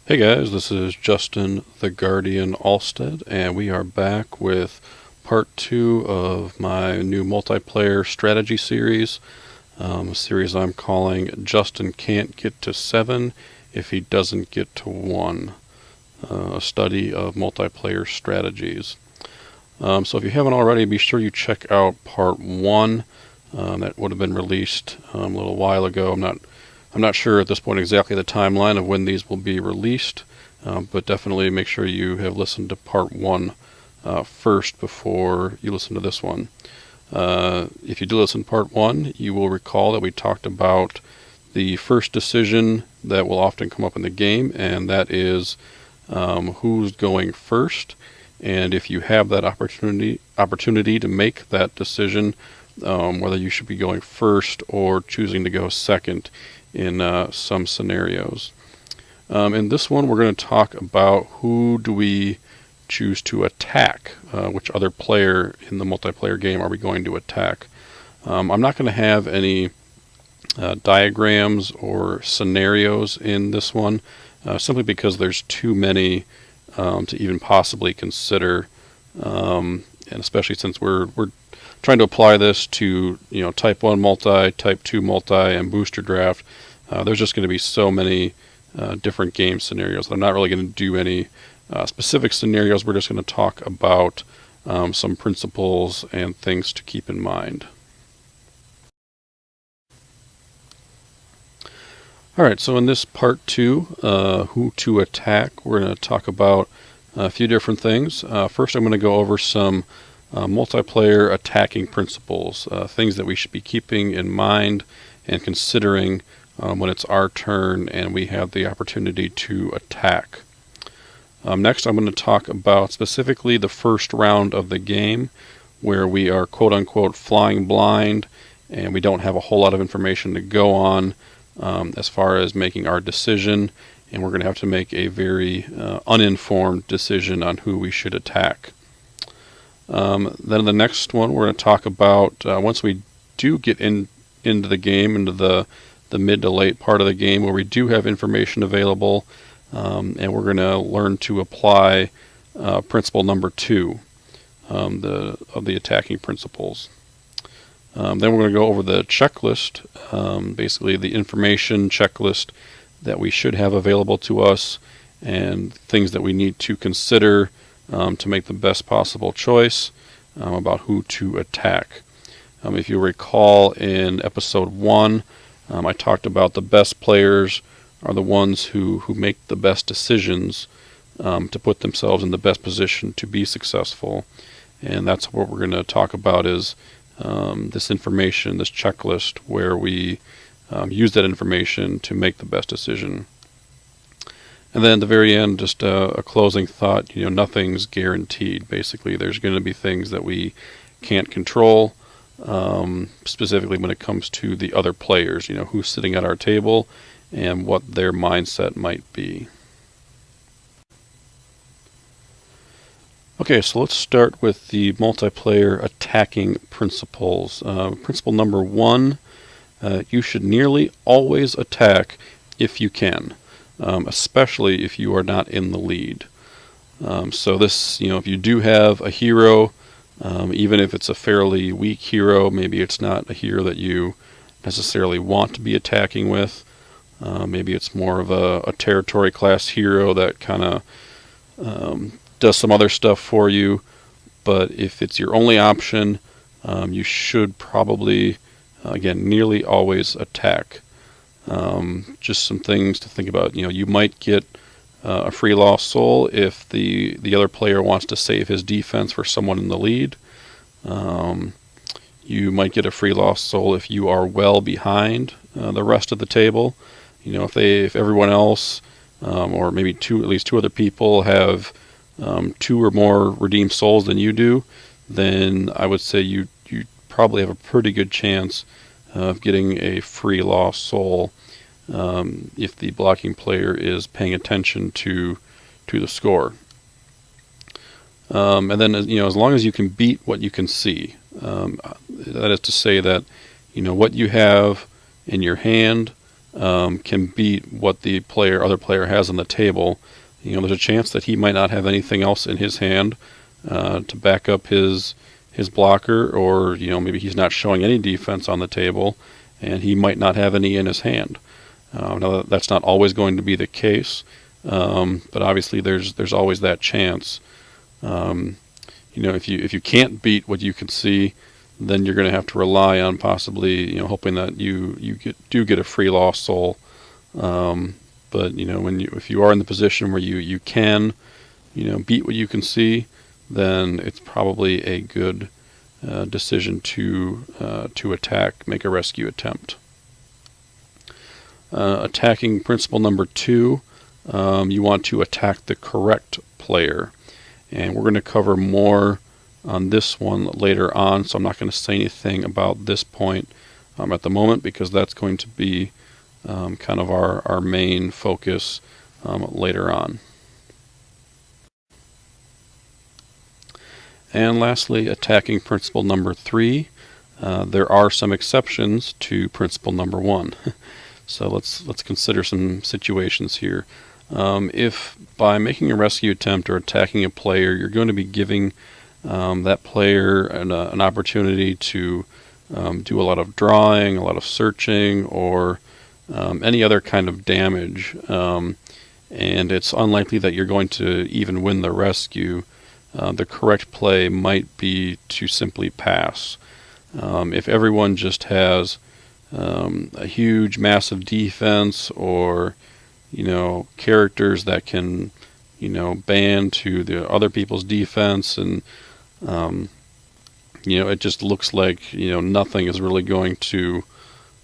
Hey guys, this is Justin the Guardian Alstad, and we are back with part 2 of my new multiplayer strategy series, a series I'm calling Justin Can't Get to 7 if he doesn't get to 1, a study of multiplayer strategies. So if you haven't already, be sure you check out part 1. That would have been released a little while ago. I'm not sure at this point exactly the timeline of when these will be released, but definitely make sure you have listened to part 1 first before you listen to this one. If you do listen to part 1, you will recall that we talked about the first decision that will often come up in the game, and that is who's going first. And if you have that opportunity to make that decision, whether you should be going first or choosing to go second in some scenarios. In this one, we're going to talk about who do we choose to attack, which other player in the multiplayer game are we going to attack. I'm not going to have any diagrams or scenarios in this one, simply because there's too many to even possibly consider, and especially since we're trying to apply this to type 1 multi, type 2 multi, and booster draft. There's just going to be so many different game scenarios. I'm not really going to do any specific scenarios. We're just going to talk about some principles and things to keep in mind. Alright, so in this part 2, who to attack, we're going to talk about a few different things. First, I'm going to go over some multiplayer attacking principles, things that we should be keeping in mind and considering when it's our turn and we have the opportunity to attack. Next, I'm going to talk about specifically the first round of the game, where we are quote-unquote flying blind and we don't have a whole lot of information to go on as far as making our decision, and we're going to have to make a very uninformed decision on who we should attack. Then in the next one, we're going to talk about once we do get into the game, into the mid to late part of the game, where we do have information available, and we're going to learn to apply principle number 2 of the attacking principles. Then we're going to go over the checklist, basically the information checklist that we should have available to us, and things that we need to consider to make the best possible choice about who to attack. If you recall, in episode 1, I talked about the best players are the ones who make the best decisions to put themselves in the best position to be successful. And that's what we're going to talk about, is this information, this checklist, where we use that information to make the best decision. And then at the very end, just a closing thought, nothing's guaranteed. Basically, there's going to be things that we can't control, specifically when it comes to the other players, who's sitting at our table and what their mindset might be. Okay, so let's start with the multiplayer attacking principles. Principle number 1, you should nearly always attack if you can. Especially if you are not in the lead. So this, if you do have a hero, even if it's a fairly weak hero, maybe it's not a hero that you necessarily want to be attacking with. Maybe it's more of a territory class hero that kind of does some other stuff for you. But if it's your only option, you should probably, again, nearly always attack. Just some things to think about. You might get a free lost soul if the other player wants to save his defense for someone in the lead. You might get a free lost soul if you are well behind the rest of the table. If everyone else, or maybe at least two other people have 2 or more redeemed souls than you do, then I would say you probably have a pretty good chance of getting a free lost soul if the blocking player is paying attention to the score. And then, as long as you can beat what you can see, that is to say that, what you have in your hand can beat what the other player has on the table, there's a chance that he might not have anything else in his hand to back up his blocker, or maybe he's not showing any defense on the table, and he might not have any in his hand. Now that's not always going to be the case, but obviously there's always that chance. If you can't beat what you can see, then you're going to have to rely on possibly hoping that you get a free lost soul. But if you are in the position where you can beat what you can see, then it's probably a good decision to attack, make a rescue attempt. Attacking principle number 2, you want to attack the correct player, and we're going to cover more on this one later on, so I'm not going to say anything about this point at the moment, because that's going to be kind of our main focus later on. And lastly, attacking principle number 3. There are some exceptions to principle number 1. So let's consider some situations here. If by making a rescue attempt or attacking a player, you're going to be giving that player an opportunity to do a lot of drawing, a lot of searching, or any other kind of damage, and it's unlikely that you're going to even win the rescue, the correct play might be to simply pass. If everyone just has a huge, massive defense, or characters that can band to the other people's defense, and it just looks like nothing is really going to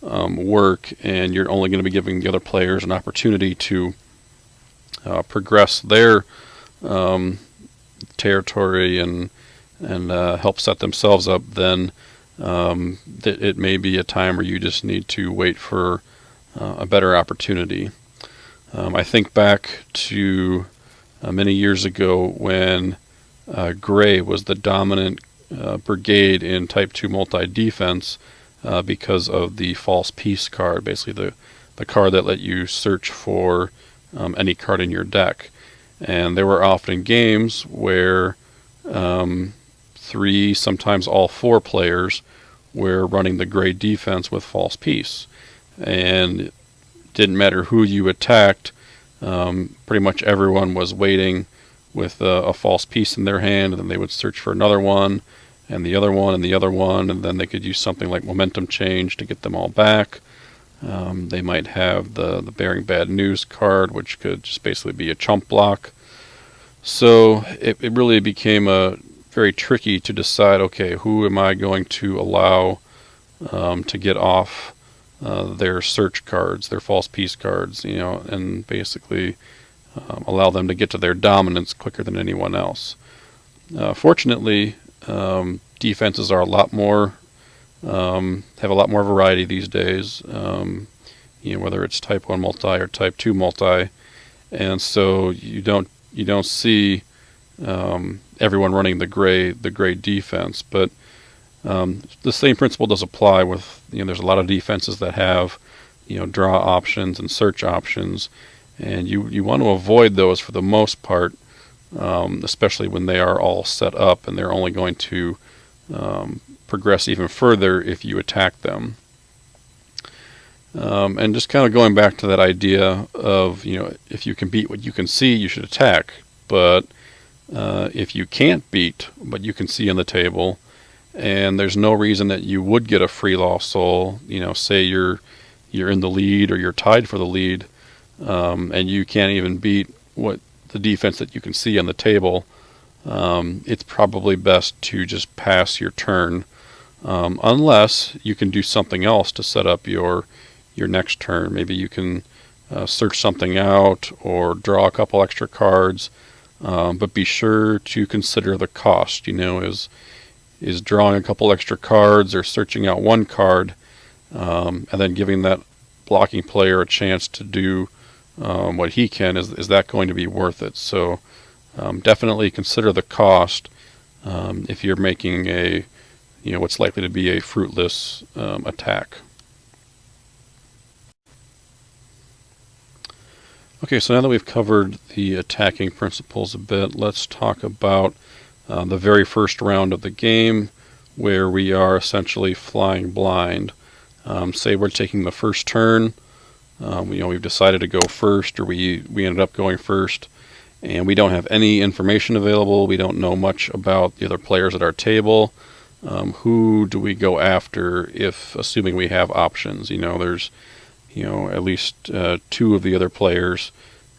work, and you're only going to be giving the other players an opportunity to progress their territory and help set themselves up, then it may be a time where you just need to wait for a better opportunity. I think back to many years ago when Gray was the dominant brigade in Type 2 multi-defense because of the false peace card, basically the card that let you search for any card in your deck. And there were often games where 3, sometimes all 4 players were running the Gray defense with false peace. And it didn't matter who you attacked, pretty much everyone was waiting with a false piece in their hand, and then they would search for another one, and the other one, and the other one, and then they could use something like momentum change to get them all back. They might have the bearing bad news card, which could just basically be a chump block. So it really became very tricky to decide, okay, who am I going to allow to get off their search cards, their false piece cards, and basically allow them to get to their dominance quicker than anyone else. Fortunately, defenses are have a lot more variety these days, whether it's Type 1 multi or Type 2 multi, and so you don't see everyone running the gray defense, but the same principle does apply with, there's a lot of defenses that have, draw options and search options, and you want to avoid those for the most part, especially when they are all set up and they're only going to progress even further if you attack them. And just kind of going back to that idea of, if you can beat what you can see, you should attack. But if you can't beat what you can see on the table, and there's no reason that you would get a free lost soul, say you're in the lead or you're tied for the lead, and you can't even beat what the defense that you can see on the table, it's probably best to just pass your turn, unless you can do something else to set up your next turn. Maybe you can search something out or draw a couple extra cards, but be sure to consider the cost. Is drawing a couple extra cards or searching out one card, and then giving that blocking player a chance to do what he can, is that going to be worth it? So definitely consider the cost if you're making what's likely to be a fruitless attack. Okay, so now that we've covered the attacking principles a bit, let's talk about the very first round of the game, where we are essentially flying blind. Say we're taking the first turn. We've decided to go first, or we ended up going first, and we don't have any information available. We don't know much about the other players at our table. Who do we go after if, assuming we have options? There's at least two of the other players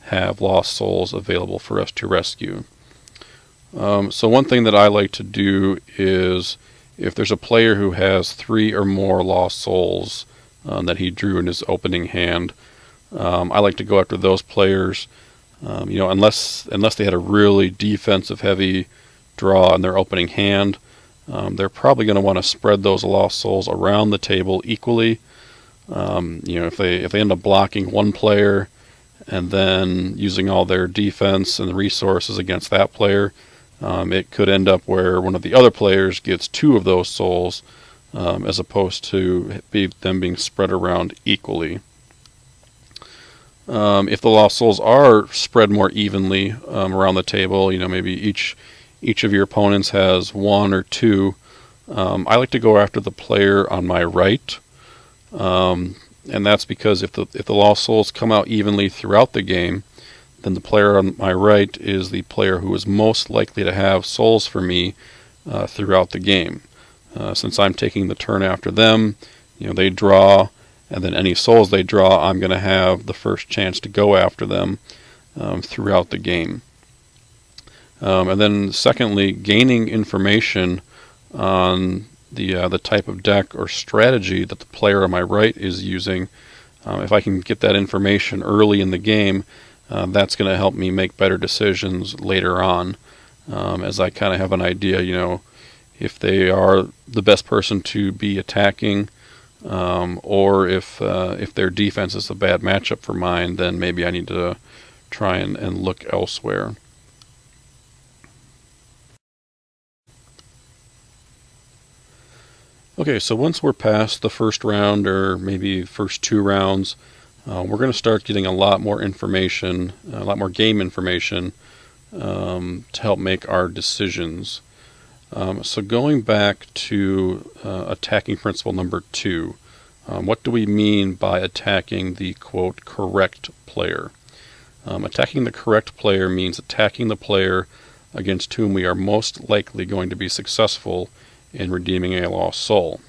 have lost souls available for us to rescue. So one thing that I like to do is, if there's a player who has 3 or more lost souls that he drew in his opening hand, I like to go after those players. Unless they had a really defensive heavy draw in their opening hand, they're probably going to want to spread those lost souls around the table equally. If they end up blocking one player and then using all their defense and the resources against that player, it could end up where one of the other players gets 2 of those souls, as opposed to them being spread around equally. If the lost souls are spread more evenly around the table, maybe each of your opponents has 1 or 2, I like to go after the player on my right. And that's because if the lost souls come out evenly throughout the game, then the player on my right is the player who is most likely to have souls for me throughout the game. Since I'm taking the turn after them, they draw, and then any souls they draw, I'm going to have the first chance to go after them throughout the game. And then secondly, gaining information on the type of deck or strategy that the player on my right is using. If I can get that information early in the game, that's going to help me make better decisions later on, as I kind of have an idea, if they are the best person to be attacking, or if their defense is a bad matchup for mine, then maybe I need to try and look elsewhere. Okay, so once we're past the first round, or maybe first 2 rounds, we're going to start getting a lot more information, a lot more game information, to help make our decisions. So going back to attacking principle number 2, what do we mean by attacking the, quote, correct player? Attacking the correct player means attacking the player against whom we are most likely going to be successful in redeeming a lost soul.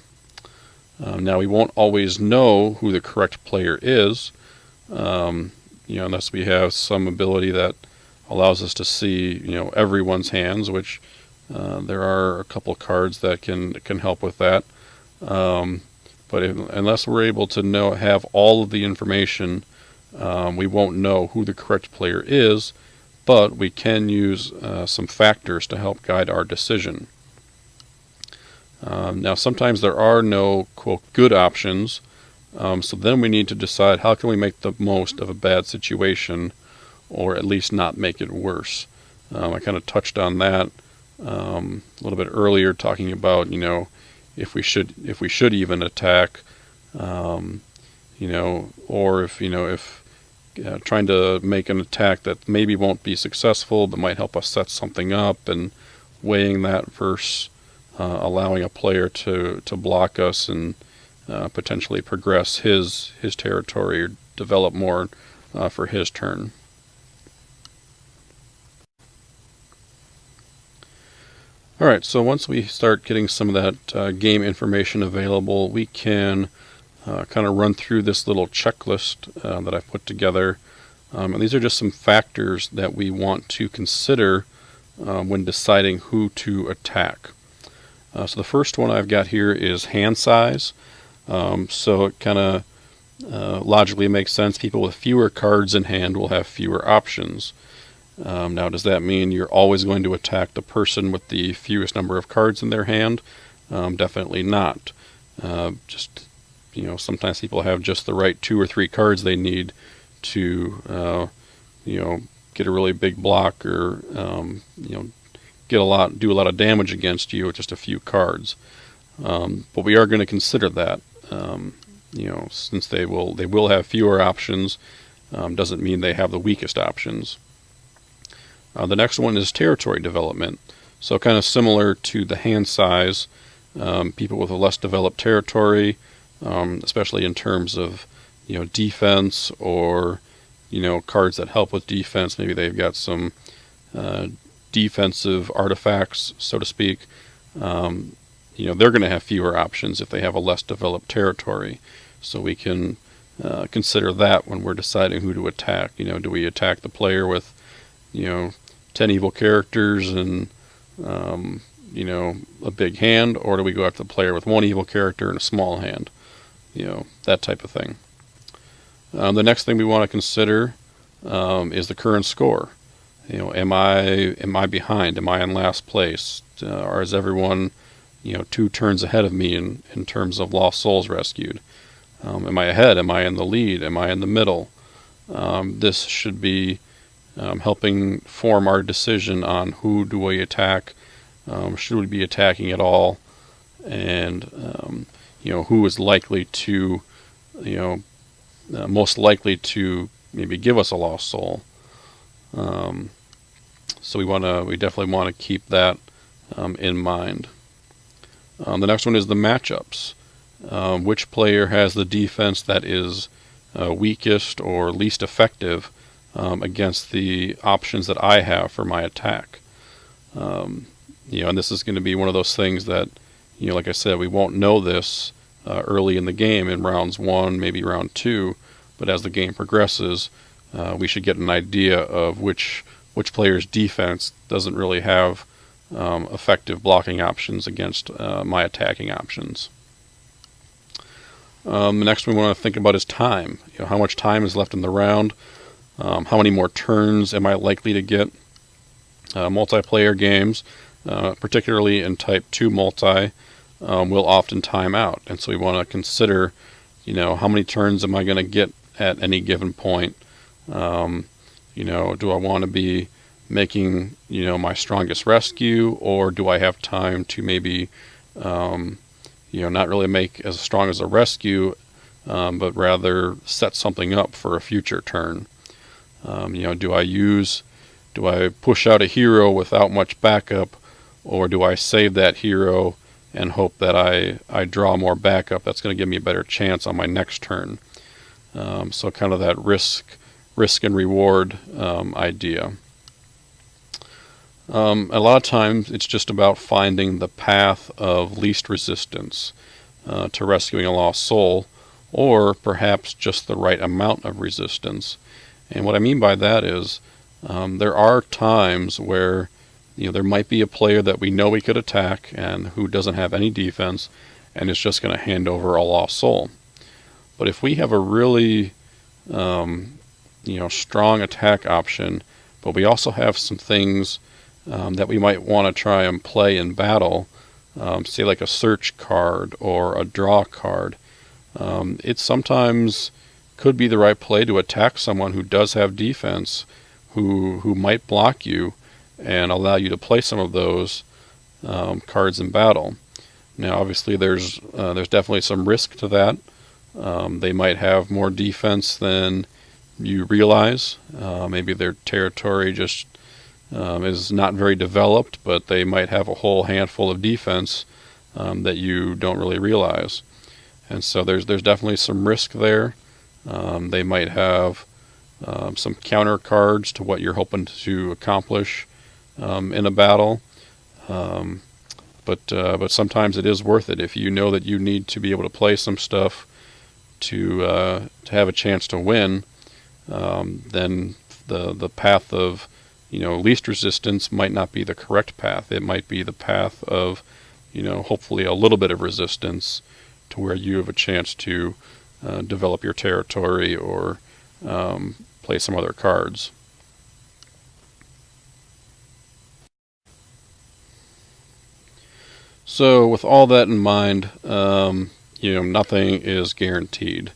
Now, we won't always know who the correct player is, unless we have some ability that allows us to see, everyone's hands, which there are a couple cards that can help with that. But unless we're able to have all of the information, we won't know who the correct player is, but we can use some factors to help guide our decision. Now, sometimes there are no, quote, good options, so then we need to decide how can we make the most of a bad situation, or at least not make it worse. I kind of touched on that a little bit earlier, talking about if we should even attack, or if trying to make an attack that maybe won't be successful but might help us set something up, and weighing that versus allowing a player to block us and potentially progress his territory or develop more for his turn. Alright, so once we start getting some of that game information available, we can kind of run through this little checklist that I've put together. And these are just some factors that we want to consider when deciding who to attack. So the first one I've got here is hand size. So it kind of logically makes sense. People with fewer cards in hand will have fewer options. Now, does that mean you're always going to attack the person with the fewest number of cards in their hand? Definitely not. Sometimes people have just the right 2 or 3 cards they need to, get a really big block, or do a lot of damage against you with just a few cards. But we are going to consider that, since they will have fewer options, doesn't mean they have the weakest options. The next one is territory development. So kind of similar to the hand size, people with a less developed territory, especially in terms of defense or cards that help with defense. Maybe they've got some defensive artifacts, so to speak. They're going to have fewer options if they have a less developed territory. So we can consider that when we're deciding who to attack. Do we attack the player with 10 evil characters and a big hand, or do we go after the player with one evil character and a small hand? That type of thing. The next thing we want to consider is the current score. Am I behind? Am I in last place? Or is everyone 2 turns ahead of me in terms of lost souls rescued? Am I ahead? Am I in the lead? Am I in the middle? This should be helping form our decision on who do we attack, should we be attacking at all, and who is likely to, most likely to maybe give us a lost soul. So we definitely want to keep that in mind. The next one is the matchups. Which player has the defense that is weakest or least effective against the options that I have for my attack? And this is going to be one of those things that, like I said, we won't know this early in the game in rounds 1, maybe round 2, but as the game progresses, we should get an idea of which player's defense doesn't really have effective blocking options against my attacking options. The next one we want to think about is time. How much time is left in the round? How many more turns am I likely to get? Multiplayer games, particularly in Type 2 multi, will often time out. And so we want to consider, how many turns am I going to get at any given point? Do I want to be making, my strongest rescue, or do I have time to maybe, not really make as strong as a rescue, but rather set something up for a future turn? Do I push out a hero without much backup, or do I save that hero and hope that I draw more backup that's going to give me a better chance on my next turn? So kind of that risk and reward idea. A lot of times it's just about finding the path of least resistance to rescuing a lost soul, or perhaps just the right amount of resistance. And what I mean by that is there are times where there might be a player that we know we could attack and who doesn't have any defense and is just going to hand over a lost soul. But if we have a really strong attack option, but we also have some things that we might want to try and play in battle, say like a search card or a draw card, it sometimes could be the right play to attack someone who does have defense, who might block you and allow you to play some of those cards in battle. Now, obviously, there's definitely some risk to that. They might have more defense than you realize. Maybe their territory just is not very developed, but they might have a whole handful of defense that you don't really realize. And so there's definitely some risk there. They might have some counter cards to what you're hoping to accomplish in a battle. But sometimes it is worth it if you know that you need to be able to play some stuff to have a chance to win. Then the path of least resistance might not be the correct path. It might be the path of hopefully a little bit of resistance to where you have a chance to develop your territory or play some other cards. So with all that in mind, nothing is guaranteed.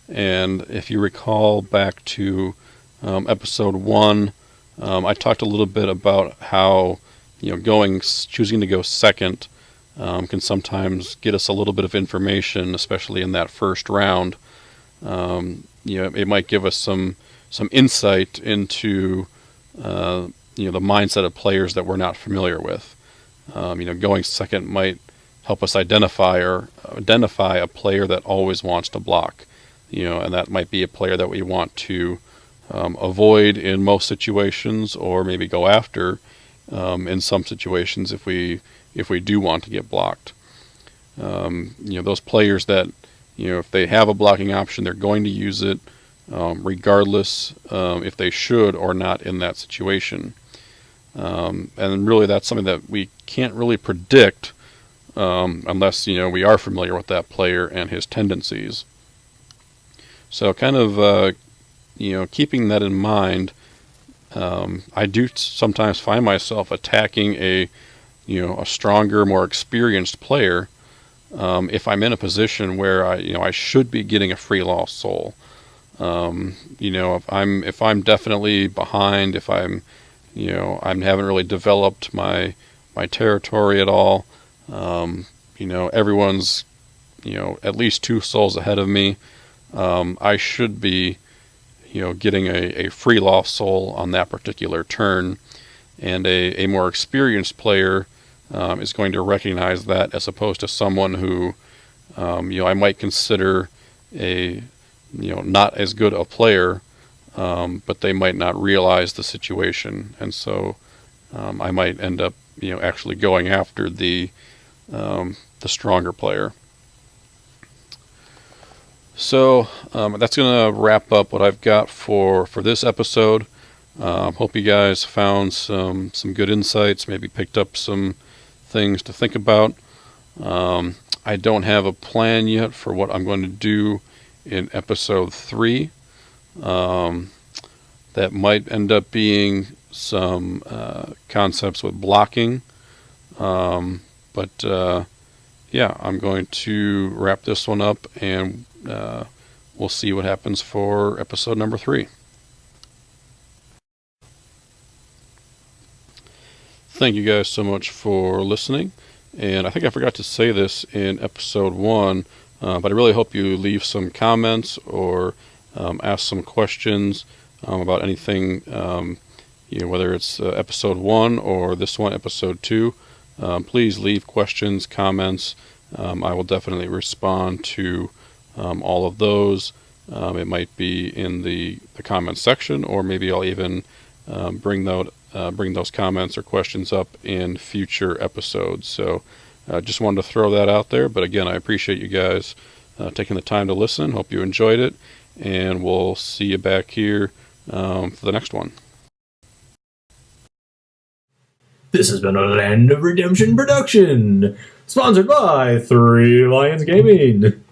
And if you recall back to episode 1, I talked a little bit about how choosing to go second can sometimes get us a little bit of information, especially in that first round. It might give us some some insight into the mindset of players that we're not familiar with. Going second might help us identify a player that always wants to block. And that might be a player that we want to avoid in most situations, or maybe go after in some situations if we do want to get blocked. Those players that if they have a blocking option, they're going to use it regardless if they should or not in that situation. And really, that's something that we can't really predict unless we are familiar with that player and his tendencies. So kind of keeping that in mind, I do sometimes find myself attacking a stronger, more experienced player if I'm in a position where I should be getting a free lost soul. If I'm definitely behind, if I haven't really developed my territory at all. Everyone's at least 2 souls ahead of me. I should be getting a free lost soul on that particular turn, and a more experienced player is going to recognize that, as opposed to someone who I might consider a not as good a player, but they might not realize the situation, and so I might end up actually going after the stronger player. So that's going to wrap up what I've got for this episode. Hope you guys found some good insights, maybe picked up some things to think about. I don't have a plan yet for what I'm going to do in episode 3. That might end up being some concepts with blocking. But I'm going to wrap this one up, and we'll see what happens for episode number 3. Thank you guys so much for listening. And I think I forgot to say this in episode 1, but I really hope you leave some comments or ask some questions about anything, whether it's episode 1 or this one, episode 2. Please leave questions, comments. I will definitely respond to all of those. It might be in the comments section, or maybe I'll even bring those comments or questions up in future episodes. So just wanted to throw that out there. But again, I appreciate you guys taking the time to listen. Hope you enjoyed it, and we'll see you back here for the next one. This has been a Land of Redemption production, sponsored by 3 Lions Gaming.